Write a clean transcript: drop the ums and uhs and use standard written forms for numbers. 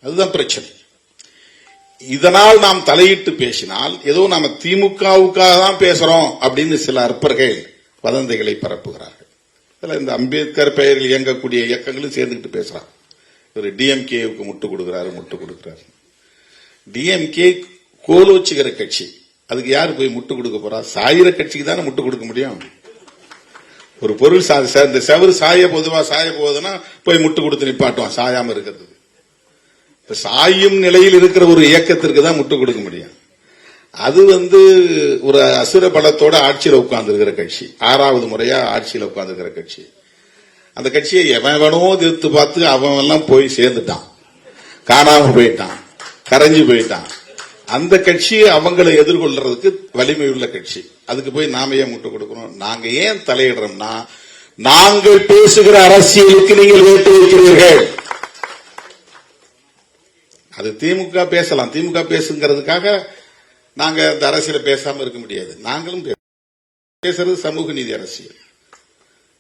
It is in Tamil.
அதுதான் பிரச்சனை. இதனால் நாம் தலையிட்டு பேசினால் ஏதோ நாம திமுகவுக்காக தான் பேசுறோம் அப்படின்னு சில அற்பர்கள் வதந்திகளை பரப்புகிறார்கள். இந்த அம்பேத்கர் பெயரில் இயங்கக்கூடிய இயக்கங்களும் சேர்ந்துக்கிட்டு பேசுறாங்க. ஒரு டிஎம்கேவுக்கு முட்டு கொடுக்கிறாரு. டிஎம்கே கோலோச்சுகிற கட்சி, அதுக்கு யாரு போய் முட்டு கொடுக்க போறா? சாயிர கட்சிக்கு தானே முட்டு கொடுக்க முடியும். ஒரு பொருள் இந்த செவரு பொதுவா சாய போகுதுன்னா போய் முட்டு கொடுத்து நிப்பாட்டுவான், சாயாம இருக்கிறது. சாயும் நிலையில் இருக்கிற ஒரு இயக்கத்திற்கு தான் முட்டு கொடுக்க முடியும். அது ஒரு அசுர பலத்தோட ஆட்சியில் உட்கார்ந்து இருக்கிற கட்சி, 6வது முறையா ஆட்சியில் உட்கார்ந்து இருக்கிற கட்சி. அந்த கட்சியை எவனோ எதிர்த்து பார்த்து அவன் எல்லாம் போய் சேர்ந்துட்டான், காணாம போயிட்டான், கரைஞ்சு போயிட்டான். அந்த கட்சி அவங்களை எதிர்கொள்றதுக்கு வலிமை உள்ள கட்சி. அதுக்கு போய் நாம ஏன் முட்டு கொடுக்கிறோம்? நாங்க ஏன் தலையிடுறோம்னா, நாங்கள் பேசுகிற அரசியலுக்கு நீங்கள் வேட்டு வைக்கிறீர்கள். அது திமுக பேசலாம், திமுக பேசுங்கிறதுக்காக நாங்க அந்த அரசியலை பேசாம இருக்க முடியாது. நாங்களும் பேசுறது சமூக நீதி அரசியல்.